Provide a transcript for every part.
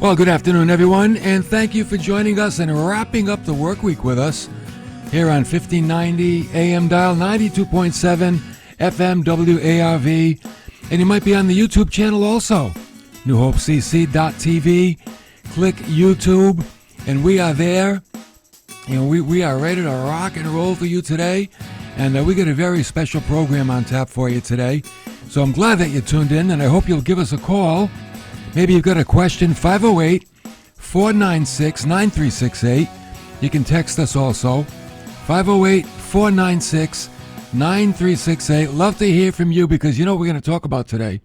Well, good afternoon, everyone, and thank you for joining us and wrapping up the work week with us here on 1590 AM dial, 92.7 FM WARV, and you might be on the YouTube channel also, newhopecc.tv. Click YouTube, and we are there, and we are ready to rock and roll for you today, and we got a very special program on tap for you today, so I'm glad that you tuned in, and I hope you'll give us a call. Maybe you've got a question, 508-496-9368. You can text us also, 508-496-9368. Love to hear from you because you know what we're going to talk about today?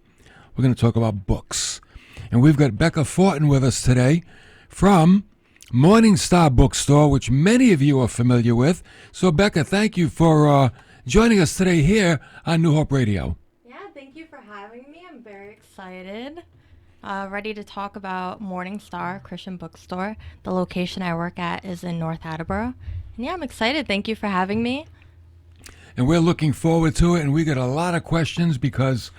We're going to talk about books. And we've got Becca Fortin with us today from Morning Star Bookstore, which many of you are familiar with. So, Becca, thank you for joining us today here on New Hope Radio. Yeah, thank you for having me. I'm very excited. Ready to talk about Morning Star Christian Bookstore. The location I work at is in North Attleboro. And yeah, I'm excited. Thank you for having me. And we're looking forward to it. And we got a lot of questions because,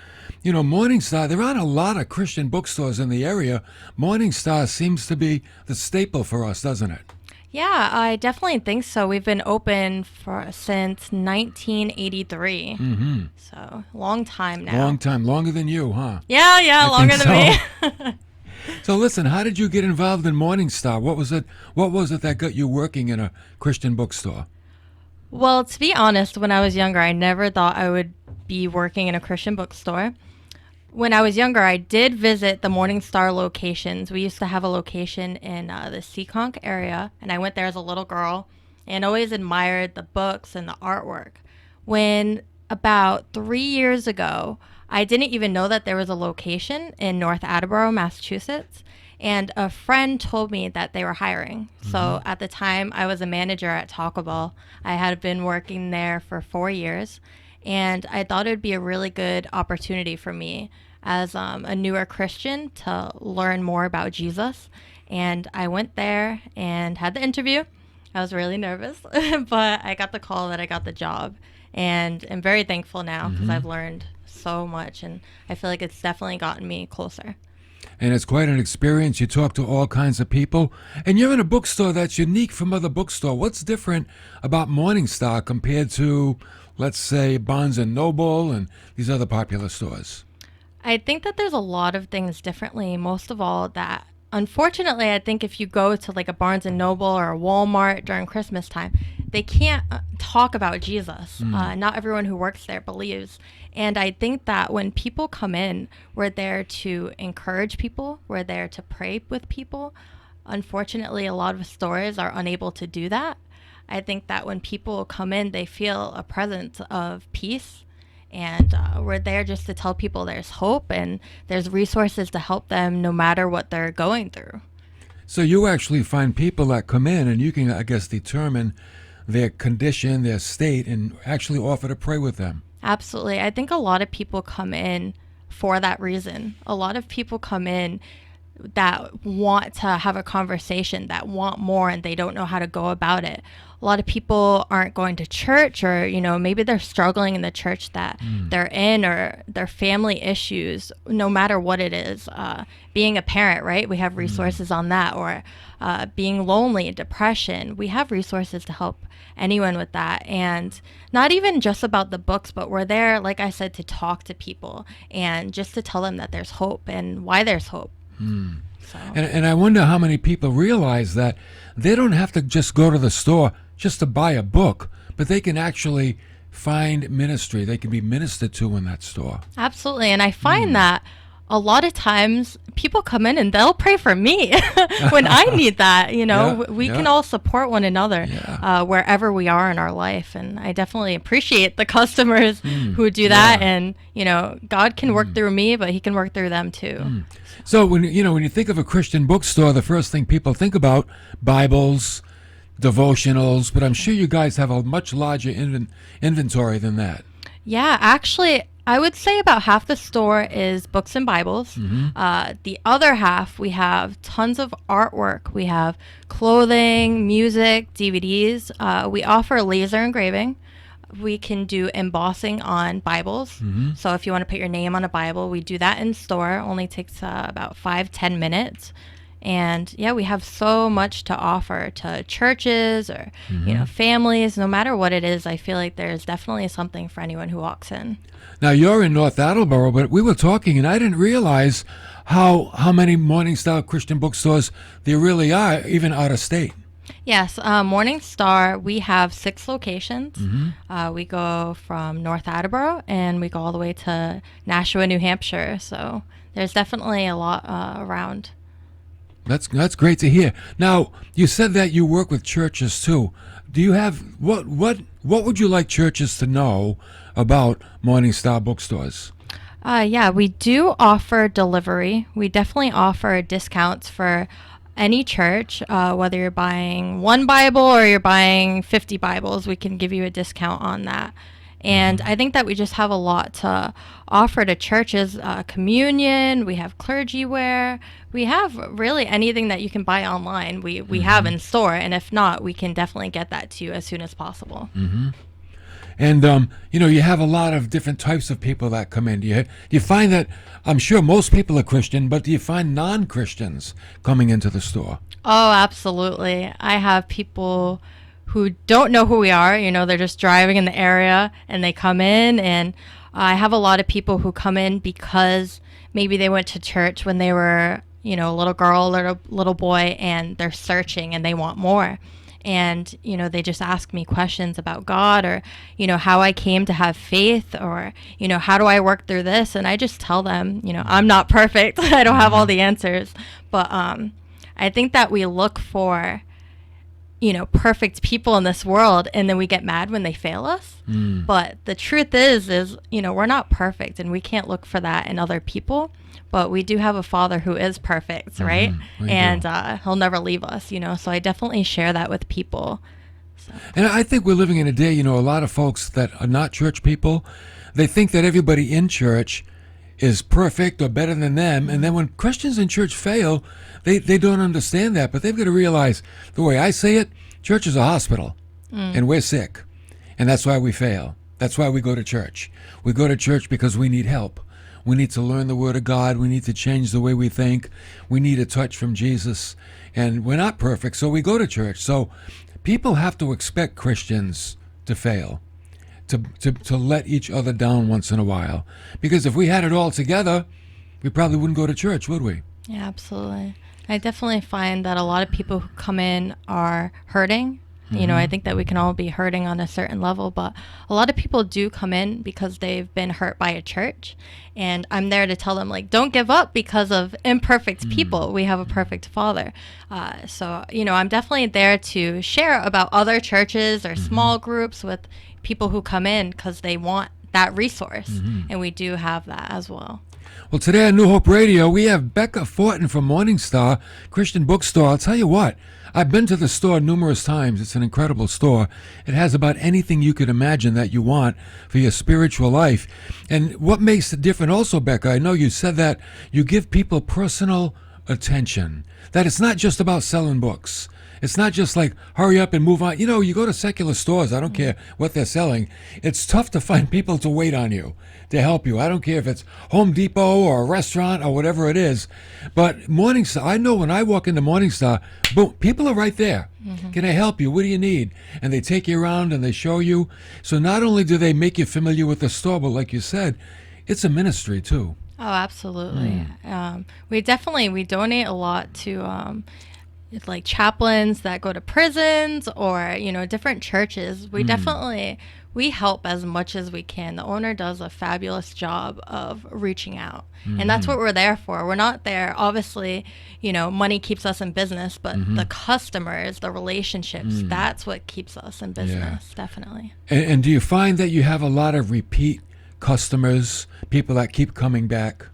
you know, Morning Star, there aren't a lot of Christian bookstores in the area. Morning Star seems to be the staple for us, doesn't it? Yeah, I definitely think so. We've been open since 1983. Mm-hmm. So, long time now. Long time. Longer than you, huh? Yeah, longer than me. So listen, how did you get involved in Morning Star? What was it that got you working in a Christian bookstore? Well, to be honest, when I was younger, I never thought I would be working in a Christian bookstore. When I was younger, I did visit the Morning Star locations. We used to have a location in the Seekonk area, and I went there as a little girl and always admired the books and the artwork. When about 3 years ago, I didn't even know that there was a location in North Attleboro, Massachusetts, and a friend told me that they were hiring. Mm-hmm. So at the time, I was a manager at Taco Bell. I had been working there for 4 years. And I thought it would be a really good opportunity for me as a newer Christian to learn more about Jesus. And I went there and had the interview. I was really nervous, but I got the call that I got the job. And I'm very thankful now because I've learned so much. And I feel like it's definitely gotten me closer. And it's quite an experience. You talk to all kinds of people. And you're in a bookstore that's unique from other bookstores. What's different about Morning Star compared to, let's say, Barnes & Noble and these other popular stores? I think that there's a lot of things differently. Most of all, that unfortunately, I think if you go to like a Barnes & Noble or a Walmart during Christmas time, they can't talk about Jesus. Not everyone who works there believes. And I think that when people come in, we're there to encourage people. We're there to pray with people. Unfortunately, a lot of stores are unable to do that. I think that when people come in, they feel a presence of peace. And we're there just to tell people there's hope and there's resources to help them no matter what they're going through. So you actually find people that come in and you can, I guess, determine their condition, their state, and actually offer to pray with them. Absolutely. I think a lot of people come in for that reason. A lot of people come in that want to have a conversation, that want more, and they don't know how to go about it. A lot of people aren't going to church, or, you know, maybe they're struggling in the church that they're in, or their family issues, no matter what it is. Being a parent, right? We have resources on that. Or being lonely, depression. We have resources to help anyone with that. And not even just about the books, but we're there, like I said, to talk to people and just to tell them that there's hope and why there's hope. So. And I wonder how many people realize that they don't have to just go to the store just to buy a book, but they can actually find ministry. They can be ministered to in that store. Absolutely. And I find that a lot of times people come in and they'll pray for me when I need that. You know, we can all support one another wherever we are in our life. And I definitely appreciate the customers who do that. And, you know, God can work through me, but he can work through them too. So when you think of a Christian bookstore, the first thing people think about, Bibles, devotionals, but I'm sure you guys have a much larger inventory than that. Yeah, actually, I would say about half the store is books and Bibles. The other half, we have tons of artwork. We have clothing, music, DVDs. We offer laser engraving. We can do embossing on Bibles. So if you want to put your name on a Bible, we do that in store. Only takes about 5-10 minutes. And yeah, we have so much to offer to churches or, families. No matter what it is, I feel like there's definitely something for anyone who walks in. Now, you're in North Attleboro, but we were talking, and I didn't realize how many Morning Star Christian bookstores there really are, even out of state. Yes, Morning Star, we have 6 locations. We go from North Attleboro and we go all the way to Nashua, New Hampshire. So there's definitely a lot around. That's great to hear. Now, you said that you work with churches too. Do you have what would you like churches to know about Morning Star bookstores? Yeah, we do offer delivery. We definitely offer discounts for any church, whether you're buying one Bible or you're buying 50 Bibles, we can give you a discount on that. And I think that we just have a lot to offer to churches. Communion, we have clergy wear, we have really anything that you can buy online, we have in store. And if not, we can definitely get that to you as soon as possible. And, you have a lot of different types of people that come in. Do you find that, I'm sure most people are Christian, but do you find non-Christians coming into the store? Oh, absolutely. I have people who don't know who we are. They're just driving in the area and they come in. And I have a lot of people who come in because maybe they went to church when they were, a little girl or a little boy, and they're searching and they want more. And, they just ask me questions about God or, how I came to have faith or, how do I work through this? And I just tell them, I'm not perfect. I don't have all the answers. But I think that we look for, perfect people in this world, and then we get mad when they fail us. But the truth is, we're not perfect, and we can't look for that in other people. But we do have a Father who is perfect, right? And he'll never leave us, So I definitely share that with people. So. And I think we're living in a day, a lot of folks that are not church people, they think that everybody in church is perfect or better than them. And then when Christians in church fail, they don't understand that. But they've got to realize, the way I say it, church is a hospital, and we're sick. And that's why we fail. That's why we go to church. We go to church because we need help. We need to learn the Word of God. We need to change the way we think. We need a touch from Jesus. And we're not perfect, so we go to church. So people have to expect Christians to fail, to let each other down once in a while. Because if we had it all together, we probably wouldn't go to church, would we? Yeah, absolutely. I definitely find that a lot of people who come in are hurting. I think that we can all be hurting on a certain level, but a lot of people do come in because they've been hurt by a church. And I'm there to tell them, don't give up because of imperfect people. We have a perfect Father. So, I'm definitely there to share about other churches or small groups with people who come in because they want that resource. And we do have that as well. Well, today on New Hope Radio, we have Becca Fortin from Morning Star Christian Bookstore. I'll tell you what, I've been to the store numerous times. It's an incredible store. It has about anything you could imagine that you want for your spiritual life. And what makes it different also, Becca, I know you said that you give people personal attention, that it's not just about selling books. It's not just like, hurry up and move on. You go to secular stores, I don't care what they're selling. It's tough to find people to wait on you, to help you. I don't care if it's Home Depot or a restaurant or whatever it is. But Morning Star, I know when I walk into Morning Star, boom, people are right there. Can I help you? What do you need? And they take you around and they show you. So not only do they make you familiar with the store, but like you said, it's a ministry too. Oh, absolutely. We donate a lot to like chaplains that go to prisons or different churches. We help as much as we can. The owner does a fabulous job of reaching out, and that's what we're there for. We're not there, obviously, money keeps us in business, but the customers, the relationships, that's what keeps us in business. Definitely. And do you find that you have a lot of repeat customers, people that keep coming back?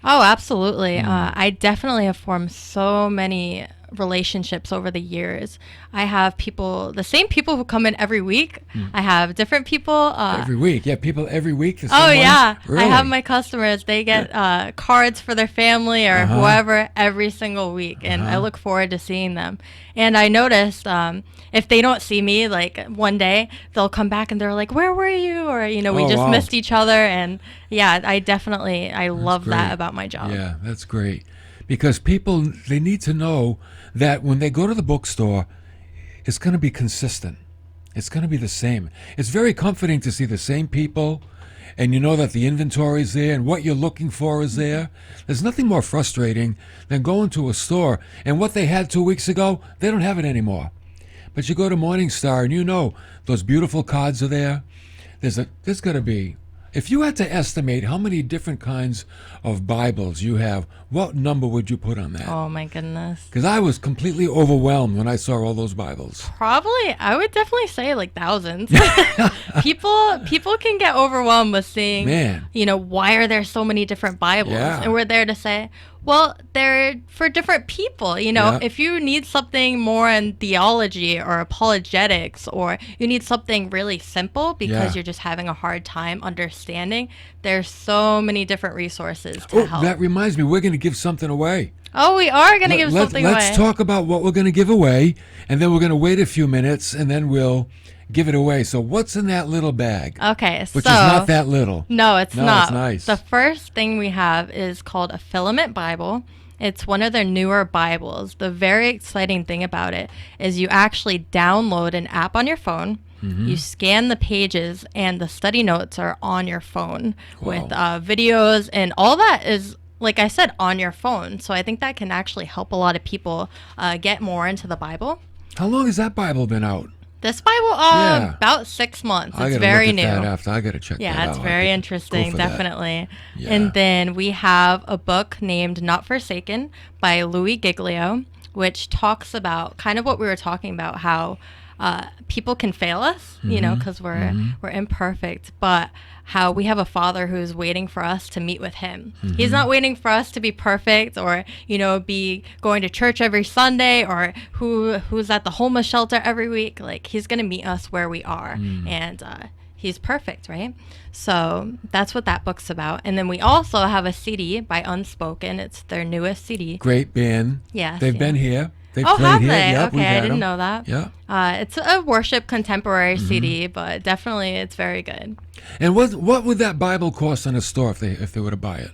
Oh, absolutely. I definitely have formed so many relationships over the years. I have the same people who come in every week. I have different people. Every week? Yeah, people every week? Oh, yeah. Really? I have my customers. They get cards for their family or whoever every single week, and I look forward to seeing them. And I noticed if they don't see me, like one day, they'll come back and they're like, where were you? Or, we just missed each other. And yeah, I love that about my job. Yeah, that's great. because people, they need to know that when they go to the bookstore, it's going to be consistent. It's going to be the same. It's very comforting to see the same people, and you know that the inventory is there and what you're looking for is there. There's nothing more frustrating than going to a store and what they had 2 weeks ago, they don't have it anymore. But you go to Morningstar and you know those beautiful cards are there. There's got to be, if you had to estimate how many different kinds of Bibles you have, what number would you put on that? Oh my goodness. Because I was completely overwhelmed when I saw all those Bibles. Probably, I would definitely say like thousands. People can get overwhelmed with seeing, Man. Why are there so many different Bibles? Yeah. And we're there to say, well, they're for different people. Yeah. If you need something more in theology or apologetics, or you need something really simple because Yeah. you're just having a hard time understanding, there's so many different resources to Oh, help. that reminds me, we're going to give something away. Oh, we are going to give something away. Let's talk about what we're going to give away, and then we're going to wait a few minutes, and then we'll give it away. So what's in that little bag? Okay, Which so is not that little. No, it's No, not. it's nice. The first thing we have is called a Filament Bible. It's one of their newer Bibles. The very exciting thing about it is you actually download an app on your phone. Mm-hmm. You scan the pages, and the study notes are on your phone with Wow. videos, and all that is, like I said, on your phone. So I think that can actually help a lot of people get more into the Bible. How long has that Bible been out? This Bible, Yeah. about 6 months. I It's gotta very look new. at that after. I got to check that out. Yeah, it's I very could interesting, go for that. definitely. Yeah. And then we have a book named Not Forsaken by Louis Giglio, which talks about kind of what we were talking about, how people can fail us, Mm-hmm. because we're imperfect, but how we have a Father who's waiting for us to meet with Him. Mm-hmm. He's not waiting for us to be perfect, or be going to church every Sunday, or who's at the homeless shelter every week. Like, He's gonna meet us where we are, Mm. and He's perfect, right? So that's what that book's about. And then we also have a CD by Unspoken. It's their newest CD. Great band. Yes, They've yeah. been here. They've Oh, played have here. they? Yep, we've Okay, I had didn't them. know that. Yeah. It's a worship contemporary Mm-hmm. CD, but definitely it's very good. And what would that Bible cost in a store if they were to buy it?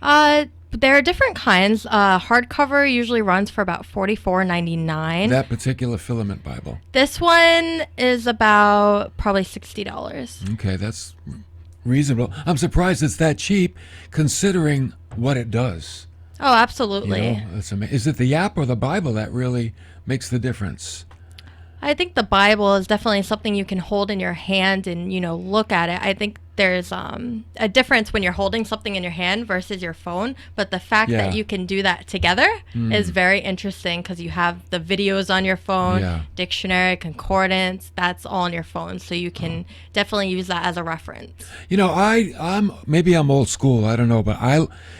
There are different kinds. Hardcover usually runs for about $44.99. That particular filament Bible. This one is about probably $60. Okay, that's reasonable. I'm surprised it's that cheap, considering what it does. Oh, absolutely. It's is it the app or the Bible that really makes the difference? I think the Bible is definitely something you can hold in your hand and, look at it. I think there's a difference when you're holding something in your hand versus your phone. But the fact Yeah. that you can do that together is very interesting, because you have the videos on your phone, Yeah. dictionary, concordance, that's all on your phone. So you can definitely use that as a reference. I'm maybe I'm old school. I don't know, but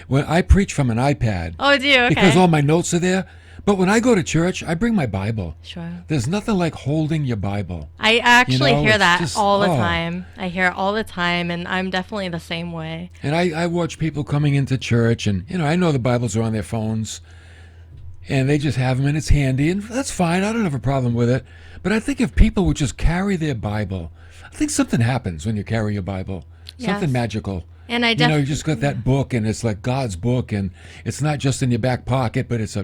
when I preach from an iPad Oh, do you? Okay. because all my notes are there. But when I go to church, I bring my Bible. Sure. There's nothing like holding your Bible. I actually hear it's that just- all the oh. time. I hear it all the time, and I'm definitely the same way. And I watch people coming into church, and I know the Bibles are on their phones, and they just have them, and it's handy, and that's fine. I don't have a problem with it. But I think if people would just carry their Bible, I think something happens when you carry your Bible. Something Yes. magical. And I You definitely. just got that book, and it's like God's book, and it's not just in your back pocket, but it's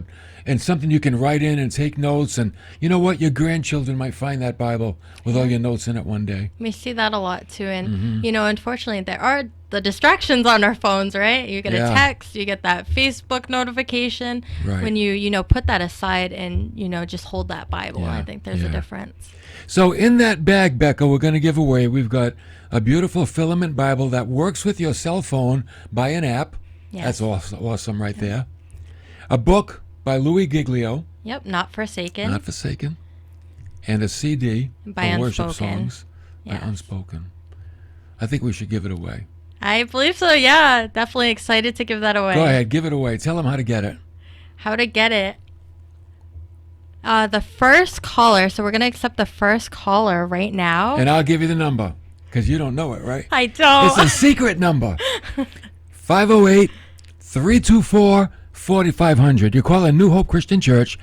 something you can write in and take notes. And you know what? Your grandchildren might find that Bible with all your notes in it one day. We see that a lot too. And, Mm-hmm. unfortunately, there are the distractions on our phones, right? You get Yeah. a text, you get that Facebook notification. Right. When you put that aside and, just hold that Bible, Yeah, I think there's a yeah. difference. So in that bag, Becca, we're going to give away, we've got a beautiful filament Bible that works with your cell phone by an app. Yes. That's awesome right there. A book by Louis Giglio, Yep, Not Forsaken. Not Forsaken. And a CD By for worship Unspoken. songs by Yes. Unspoken. I think we should give it away. I believe so, yeah. Definitely excited to give that away. Go ahead, give it away. Tell them how to get it. How to get it. The first caller, so we're going to accept the first caller right now. And I'll give you the number, because you don't know it, right? I don't. It's a secret number. 508-324-4500. You call a New Hope Christian Church,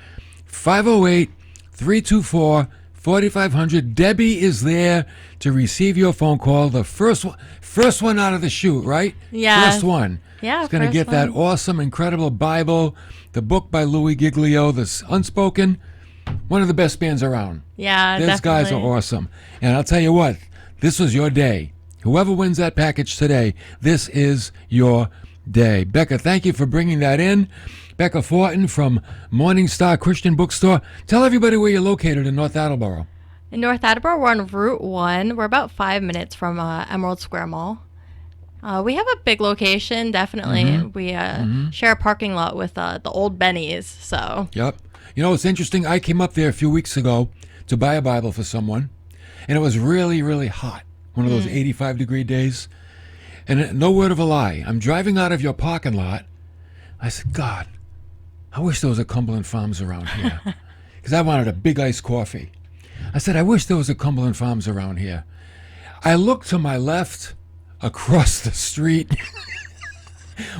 508-324-4500. 4500. Debbie is there to receive your phone call. The first one out of the chute, right? Yeah. First one. Yeah, It's going to first get that one. awesome, incredible Bible, the book by Louis Giglio, this Unspoken, one of the best bands around. Yeah, These guys are definitely. awesome. And I'll tell you what, this was your day. Whoever wins that package today, this is your day. Becca, thank you for bringing that in. Becca Fortin from Morning Star Christian Bookstore. Tell everybody where you're located in North Attleboro. In North Attleboro, we're on Route 1. We're about 5 minutes from Emerald Square Mall. We have a big location, definitely. Mm-hmm. We share a parking lot with the old Benny's, so. Yep. You know, it's interesting. I came up there a few weeks ago to buy a Bible for someone, and it was really, really hot. One of those 85-degree days. And no word of a lie, I'm driving out of your parking lot. I said, God, I wish there was a Cumberland Farms around here. Because I wanted a big iced coffee. I said, I wish there was a Cumberland Farms around here. I looked to my left, across the street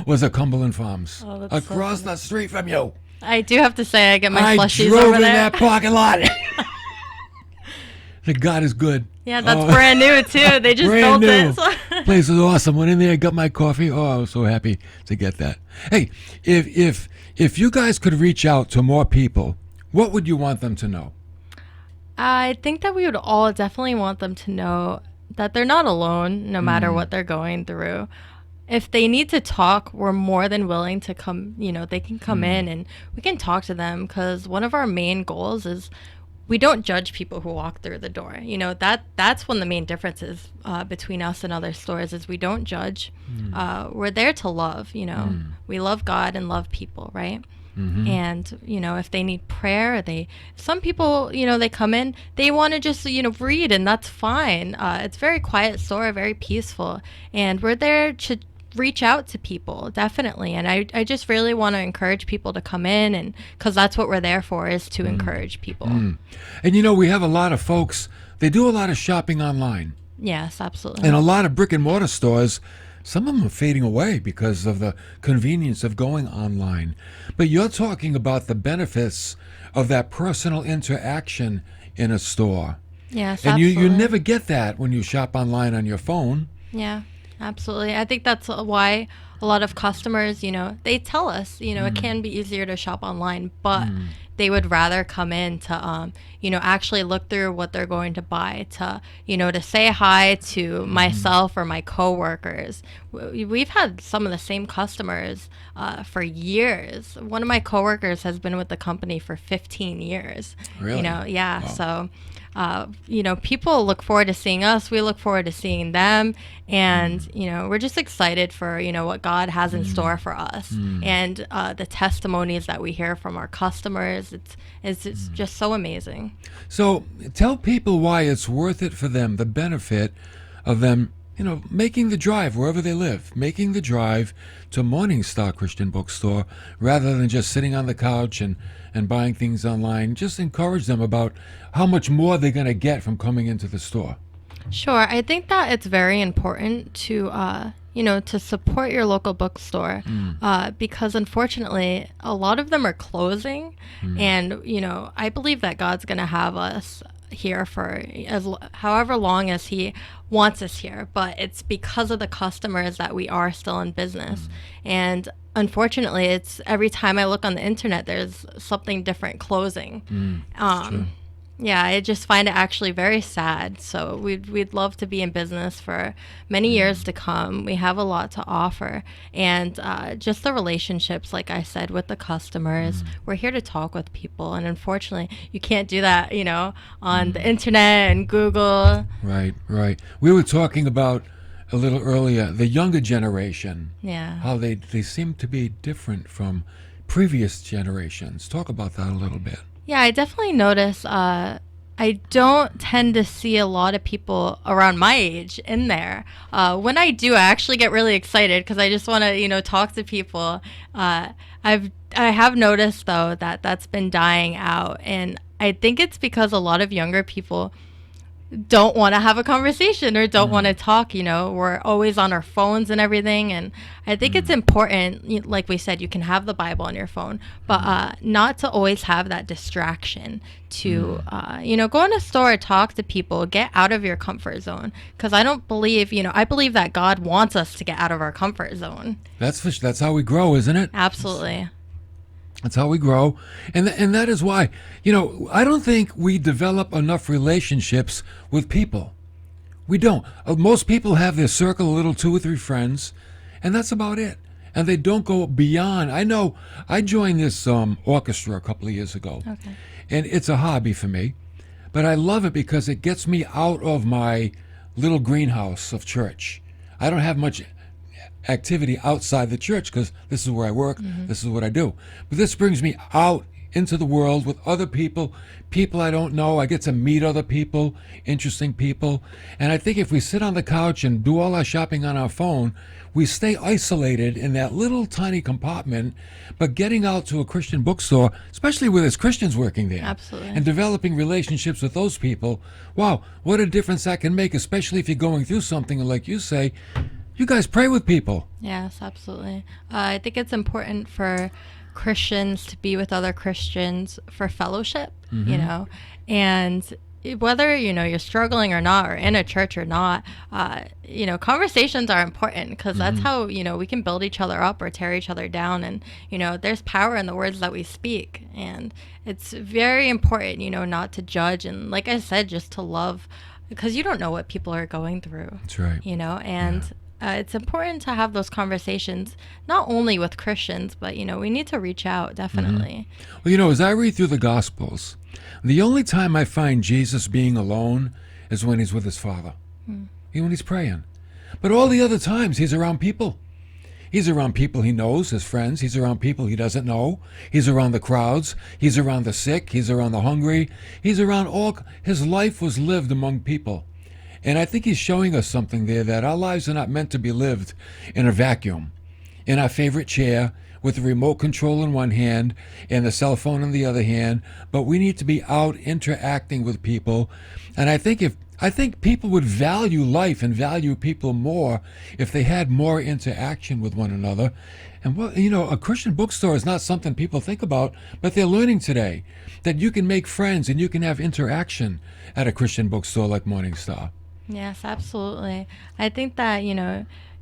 was a Cumberland Farms. Oh, that's so across funny. the street from you. I do have to say, I get my I plushies drove over in there. that parking lot. The God is good. Yeah, that's Oh. brand new, too. They just Brand built new. it. So. Place was awesome. Went in there, got my coffee. Oh, I was so happy to get that. Hey, if you guys could reach out to more people, what would you want them to know? I think that we would all definitely want them to know that they're not alone, no matter what they're going through. If they need to talk, we're more than willing to come, they can come in and we can talk to them, because one of our main goals is we don't judge people who walk through the door. That's one of the main differences between us and other stores is we don't judge. We're there to love, We love God and love people, right? And, if they need prayer, some people, they come in, they want to just, read, and that's fine. It's a very quiet store, very peaceful. And we're there to reach out to people, definitely. And I just really want to encourage people to come in, and because that's what we're there for, is to encourage people. And we have a lot of folks, they do a lot of shopping online. Yes, absolutely. And a lot of brick and mortar stores, some of them are fading away because of the convenience of going online. But you're talking about the benefits of that personal interaction in a store. Yes, And absolutely. you never get that when you shop online on your phone. Yeah, absolutely. I think that's why a lot of customers, they tell us, it can be easier to shop online, but they would rather come in to, actually look through what they're going to buy, to say hi to myself or my coworkers. We've had some of the same customers for years. One of my coworkers has been with the company for 15 years. Really? Yeah. Wow. So, people look forward to seeing us. We look forward to seeing them. And, we're just excited for, what God has in store for us. And the testimonies that we hear from our customers, it's just so amazing. So tell people why it's worth it for them, the benefit of them, making the drive wherever they live, making the drive to Morning Star Christian Bookstore rather than just sitting on the couch and buying things online. Just encourage them about how much more they're going to get from coming into the store. Sure. I think that it's very important to, to support your local bookstore because unfortunately, a lot of them are closing. And, I believe that God's going to have us here for however long as he wants us here, but it's because of the customers that we are still in business. And unfortunately, it's every time I look on the internet, there's something different closing. Yeah, I just find it actually very sad. So we'd love to be in business for many years to come. We have a lot to offer, and just the relationships, like I said, with the customers. We're here to talk with people, and unfortunately, you can't do that, on the internet and Google. Right. We were talking about a little earlier the younger generation. Yeah. How they seem to be different from previous generations. Talk about that a little bit. Yeah, I definitely notice I don't tend to see a lot of people around my age in there. When I do, I actually get really excited because I just want to, talk to people. I have noticed, though, that that's been dying out. And I think it's because a lot of younger people, don't want to have a conversation or don't want to talk. We're always on our phones and everything. And I think it's important, like we said, you can have the Bible on your phone, but not to always have that distraction to, go in a store, talk to people, get out of your comfort zone. Because I don't believe, I believe that God wants us to get out of our comfort zone. That's how we grow, isn't it? Absolutely. That's how we grow. And that is why, I don't think we develop enough relationships with people. We don't. Most people have their circle, a little 2 or 3 friends, and that's about it. And they don't go beyond. I know I joined this orchestra a couple of years ago. Okay. And it's a hobby for me. But I love it because it gets me out of my little greenhouse of church. I don't have much activity outside the church because this is where I work, this is what I do. But this brings me out into the world with other people I don't know. I get to meet other people, interesting people. And I think if we sit on the couch and do all our shopping on our phone, we stay isolated in that little tiny compartment. But getting out to a Christian bookstore, especially where there's Christians working there, Absolutely. and developing relationships with those people, wow, what a difference that can make, especially if you're going through something. And like you say, you guys pray with people. Yes, absolutely. I think it's important for Christians to be with other Christians for fellowship, and whether, you're struggling or not, or in a church or not, conversations are important because that's how, we can build each other up or tear each other down. And, there's power in the words that we speak. And it's very important, not to judge. And like I said, just to love, because you don't know what people are going through. That's right. It's important to have those conversations, not only with Christians, but, we need to reach out, definitely. Well, as I read through the Gospels, the only time I find Jesus being alone is when he's with his Father, when he's praying. But all the other times, he's around people. He's around people he knows, his friends. He's around people he doesn't know. He's around the crowds. He's around the sick. He's around the hungry. He's around all. His life was lived among people. And I think he's showing us something there, that our lives are not meant to be lived in a vacuum, in our favorite chair, with the remote control in one hand and the cell phone in the other hand, but we need to be out interacting with people. And I think people would value life and value people more if they had more interaction with one another. And a Christian bookstore is not something people think about, but they're learning today that you can make friends and you can have interaction at a Christian bookstore like Morning Star. Yes, absolutely. I think that,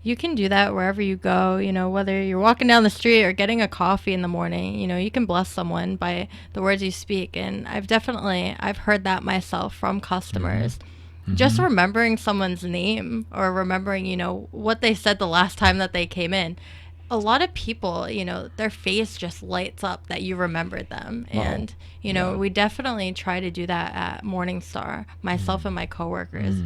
you can do that wherever you go, whether you're walking down the street or getting a coffee in the morning, you can bless someone by the words you speak. And I've heard that myself from customers. Just remembering someone's name or remembering, what they said the last time that they came in. A lot of people, their face just lights up that you remembered them. Wow. And, we definitely try to do that at Morning Star, myself and my coworkers.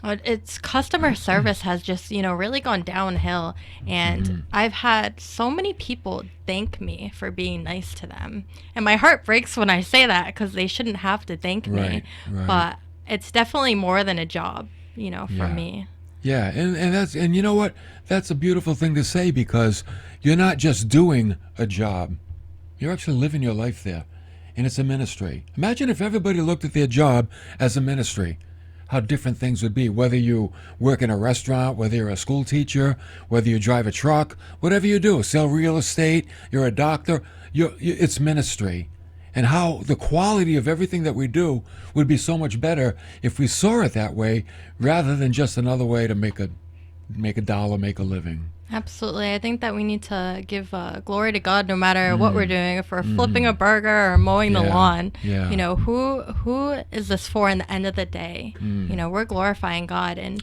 It's customer service has just, really gone downhill. And I've had so many people thank me for being nice to them. And my heart breaks when I say that because they shouldn't have to thank me. Right. But it's definitely more than a job, for me. Yeah, and you know what? That's a beautiful thing to say because you're not just doing a job. You're actually living your life there. And it's a ministry. Imagine if everybody looked at their job as a ministry. How different things would be, whether you work in a restaurant, whether you're a school teacher, whether you drive a truck, whatever you do, sell real estate, you're a doctor, it's ministry. And how the quality of everything that we do would be so much better if we saw it that way rather than just another way to make a dollar, make a living. Absolutely. I think that we need to give glory to God no matter what we're doing. If we're flipping a burger or mowing the lawn, who is this for in the end of the day? We're glorifying God. And,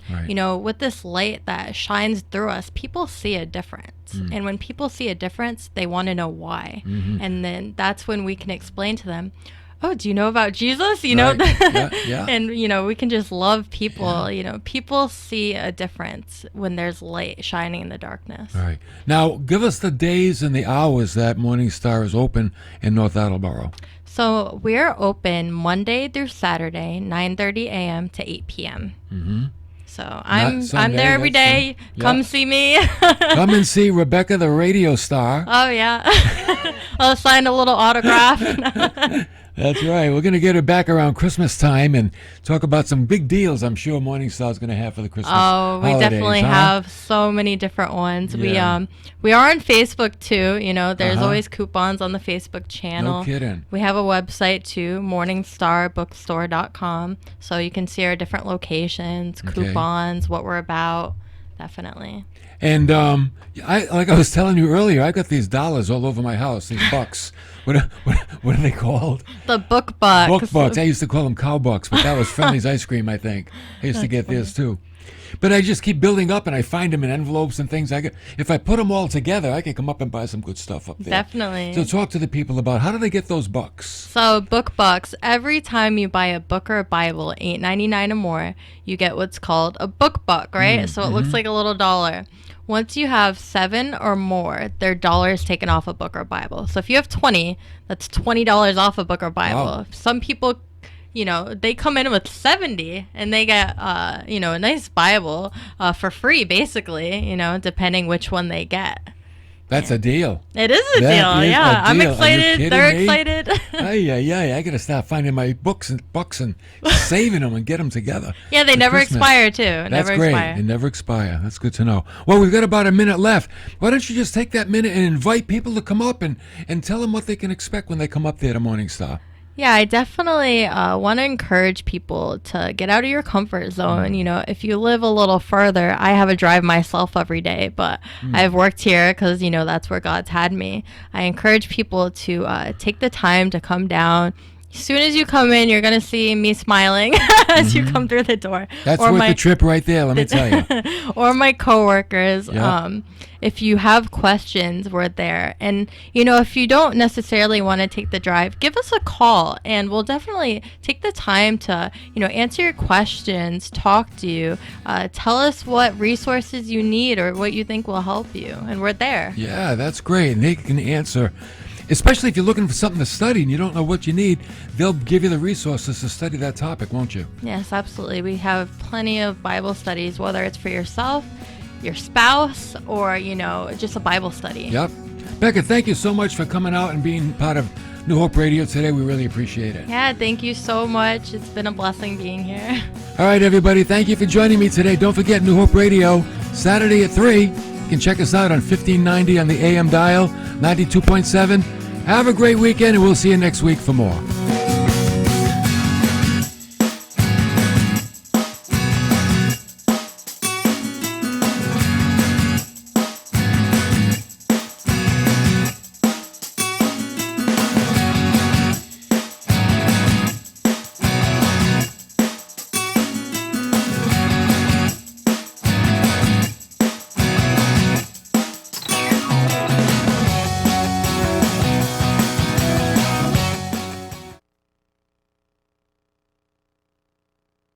with this light that shines through us, people see a difference. And when people see a difference, they want to know why. And then that's when we can explain to them, oh, do you know about Jesus? And, we can just love people. People see a difference when there's light shining in the darkness. All right. Now, give us the days and the hours that Morning Star is open in North Attleboro. So we're open Monday through Saturday, 9:30 a.m. to 8 p.m. So I'm there every day. Come see me. Come and see Rebecca, the radio star. Oh, yeah. I'll sign a little autograph. That's right. We're going to get her back around Christmas time and talk about some big deals I'm sure Morningstar is going to have for the Christmas Oh, we holidays, definitely huh? have so many different ones. Yeah. We are on Facebook too. You know, there's Uh-huh. always coupons on the Facebook channel. No kidding. We have a website too, morningstarbookstore.com, so you can see our different locations, Okay. coupons, what we're about. Definitely. And like I was telling you earlier, I got these dollars all over my house, these bucks. What are they called? The book bucks. Book bucks. I used to call them cow bucks, but that was Friendly's Ice Cream, I think. I used to get theirs too. But I just keep building up, and I find them in envelopes and things. If I put them all together, I can come up and buy some good stuff up there. Definitely. So talk to the people about how do they get those bucks? So book bucks, every time you buy a book or a Bible, $8.99 or more, you get what's called a book buck, right? So it looks like a little dollar. Once you have 7 or more, their dollar is taken off a book or Bible. So if you have 20, that's $20 off a book or Bible. Wow. Some people, you know, they come in with 70 and they get, you know, a nice Bible for free, basically, you know, depending which one they get. That's a deal. It is a That deal, is yeah. a I'm deal. Are you excited. kidding They're me? excited. Ay. I got to start finding my bucks and saving them and get them together. Yeah, they for never Christmas. expire too. That's Never great. expire. They never expire. That's good to know. Well, we've got about a minute left. Why don't you just take that minute and invite people to come up and tell them what they can expect when they come up there to Morningstar? Yeah, I definitely want to encourage people to get out of your comfort zone. You know, if you live a little further, I have a drive myself every day, but I've worked here because, you know, that's where God's had me. I encourage people to take the time to come down. As soon as you come in, you're going to see me smiling as you come through the door. That's Or worth my- the trip right there, let me tell you. or my coworkers. Yeah. If you have questions, we're there. And, you know, if you don't necessarily want to take the drive, give us a call and we'll definitely take the time to, you know, answer your questions, talk to you, tell us what resources you need or what you think will help you. And we're there. Yeah, that's great. And they can answer, especially if you're looking for something to study and you don't know what you need, they'll give you the resources to study that topic, won't you? Yes, absolutely. We have plenty of Bible studies, whether it's for yourself, your spouse, or, you know, just a Bible study. Yep. Becca, thank you so much for coming out and being part of New Hope Radio today. We really appreciate it. Yeah, thank you so much. It's been a blessing being here. All right, everybody, thank you for joining me today. Don't forget New Hope Radio, Saturday at 3. You can check us out on 1590 on the AM dial, 92.7. Have a great weekend, and we'll see you next week for more.